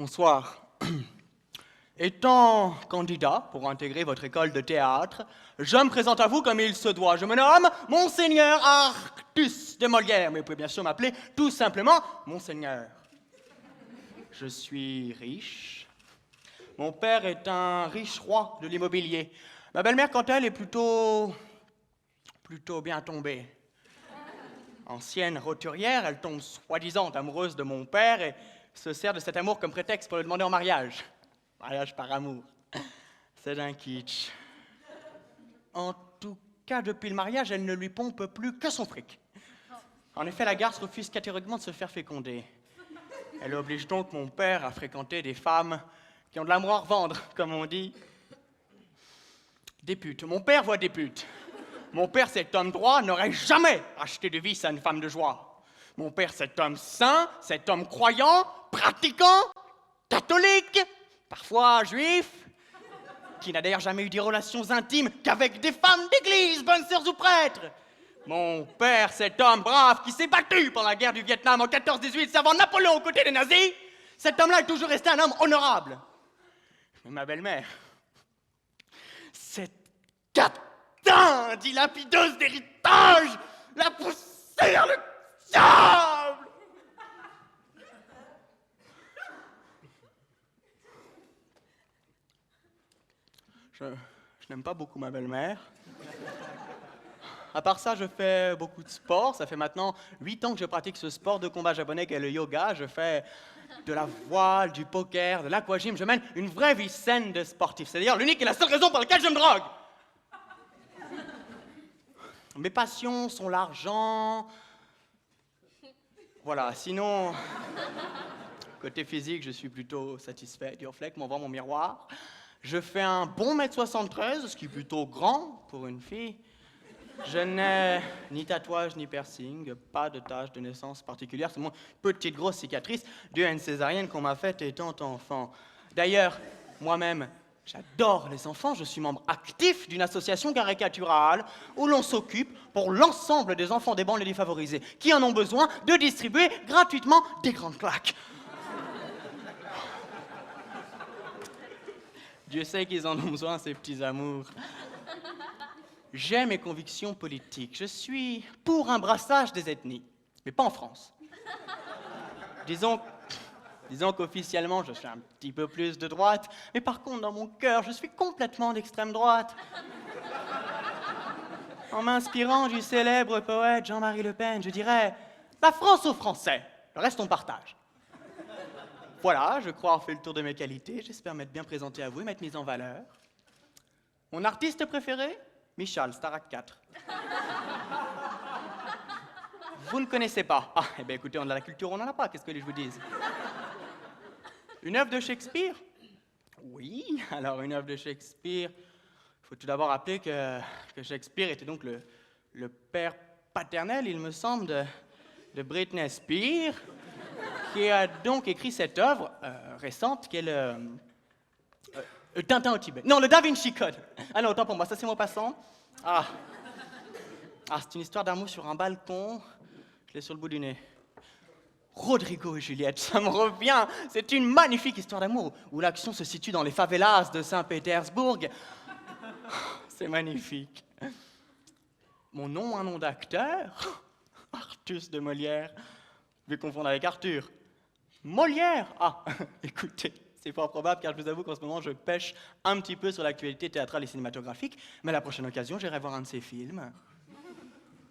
Bonsoir. Étant candidat pour intégrer votre école de théâtre, je me présente à vous comme il se doit. Je me nomme Monseigneur Artus de Molière, mais vous pouvez bien sûr m'appeler tout simplement Monseigneur. Je suis riche. Mon père est un riche roi de l'immobilier. Ma belle-mère, quant à elle, est plutôt bien tombée. Ancienne roturière, elle tombe soi-disant amoureuse de mon père et se sert de cet amour comme prétexte pour le demander en mariage. Mariage par amour. C'est d'un kitsch. En tout cas, depuis le mariage, elle ne lui pompe plus que son fric. En effet, la garce refuse catégoriquement de se faire féconder. Elle oblige donc mon père à fréquenter des femmes qui ont de l'amour à revendre, comme on dit. Des putes. Mon père voit des putes. Mon père, cet homme droit, n'aurait jamais acheté de vice à une femme de joie. Mon père, cet homme saint, cet homme croyant, pratiquant, catholique, parfois juif, qui n'a d'ailleurs jamais eu des relations intimes qu'avec des femmes d'église, bonnes sœurs ou prêtres. Mon père, cet homme brave qui s'est battu pendant la guerre du Vietnam en 14-18, servant Napoléon aux côtés des nazis, cet homme-là est toujours resté un homme honorable. Mais ma belle-mère, cette catin dilapideuse d'héritage, la poussière, le diable. Je n'aime pas beaucoup ma belle-mère. À part ça, je fais beaucoup de sport. Ça fait maintenant 8 ans que je pratique ce sport de combat japonais qu'est le yoga. Je fais de la voile, du poker, de l'aquagym. Je mène une vraie vie saine de sportif. C'est d'ailleurs l'unique et la seule raison pour laquelle je me drogue. Mes passions sont l'argent. Voilà, sinon, côté physique, je suis plutôt satisfait. Dieu reflète, m'envoie mon miroir. Je fais un bon 1m73, ce qui est plutôt grand pour une fille. Je n'ai ni tatouage ni piercing, pas de tache de naissance particulière, c'est une petite grosse cicatrice due à une césarienne qu'on m'a faite étant enfant. D'ailleurs, moi-même, j'adore les enfants, je suis membre actif d'une association caricaturale où l'on s'occupe pour l'ensemble des enfants des banlieues défavorisées qui en ont besoin de distribuer gratuitement des grandes claques. Dieu sait qu'ils en ont besoin, ces petits amours. J'ai mes convictions politiques. Je suis pour un brassage des ethnies, mais pas en France. Disons qu'officiellement, je suis un petit peu plus de droite, mais par contre, dans mon cœur, je suis complètement d'extrême droite. En m'inspirant du célèbre poète Jean-Marie Le Pen, je dirais « La France aux Français, le reste on partage ». Voilà, je crois avoir fait le tour de mes qualités. J'espère m'être bien présenté à vous et m'être mise en valeur. Mon artiste préféré ? Michal, Starac 4. Vous ne connaissez pas ? Ah, eh bien écoutez, on a la culture, on n'en a pas, qu'est-ce que je vous dise ? Une œuvre de Shakespeare ? Oui, alors une œuvre de Shakespeare... Il faut tout d'abord rappeler que Shakespeare était donc le père paternel, il me semble, de Britney Spears, qui a donc écrit cette œuvre récente qui est le Tintin au Tibet. Non, le Da Vinci Code. Ah non, autant pour moi, ça c'est mon passant. Ah, c'est une histoire d'amour sur un balcon. Je l'ai sur le bout du nez. Rodrigo et Juliette, ça me revient. C'est une magnifique histoire d'amour où l'action se situe dans les favelas de Saint-Pétersbourg. C'est magnifique. Mon nom, un nom d'acteur. Artus de Molière. Je vais confondre avec Arthur. Molière. Ah, écoutez. C'est fort probable car je vous avoue qu'en ce moment je pêche un petit peu sur l'actualité théâtrale et cinématographique, mais à la prochaine occasion j'irai voir un de ces films.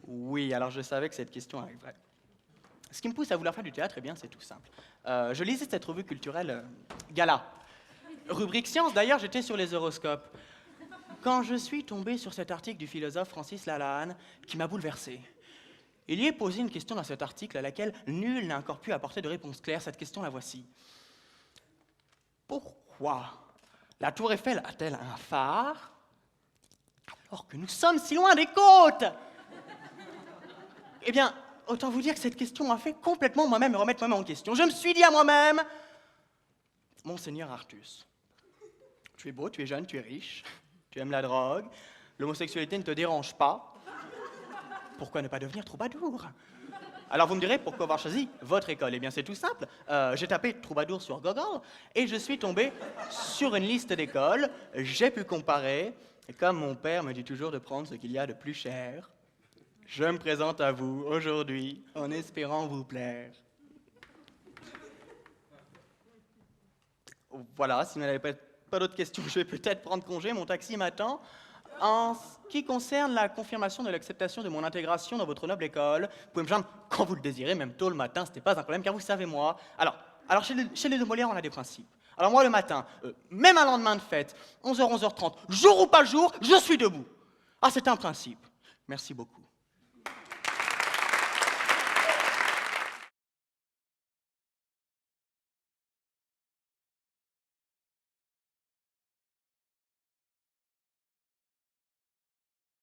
Oui, alors je savais que cette question arriverait. Ce qui me pousse à vouloir faire du théâtre, eh bien c'est tout simple. Je lisais cette revue culturelle Gala. Rubrique science, d'ailleurs j'étais sur les horoscopes. Quand je suis tombé sur cet article du philosophe Francis Lalanne qui m'a bouleversé. Il y est posé une question dans cet article à laquelle nul n'a encore pu apporter de réponse claire. Cette question la voici. Pourquoi la tour Eiffel a-t-elle un phare alors que nous sommes si loin des côtes ? Eh bien, autant vous dire que cette question m'a fait complètement moi-même me remettre moi-même en question. Je me suis dit à moi-même, Monseigneur Artus, tu es beau, tu es jeune, tu es riche, tu aimes la drogue, l'homosexualité ne te dérange pas. Pourquoi ne pas devenir troubadour ? Alors vous me direz pourquoi avoir choisi votre école? Eh bien c'est tout simple. J'ai tapé Troubadour sur Google et je suis tombé sur une liste d'écoles. J'ai pu comparer. Et comme mon père me dit toujours de prendre ce qu'il y a de plus cher, je me présente à vous aujourd'hui en espérant vous plaire. Voilà, si vous n'avez pas d'autres questions, je vais peut-être prendre congé, mon taxi m'attend. En ce qui concerne la confirmation de l'acceptation de mon intégration dans votre noble école, vous pouvez me joindre quand vous le désirez, même tôt le matin, ce n'est pas un problème, car vous savez moi. Alors chez les deux Molières, on a des principes. Alors moi, le matin, même un lendemain de fête, 11h, 11h30, jour ou pas jour, je suis debout. Ah, c'est un principe. Merci beaucoup.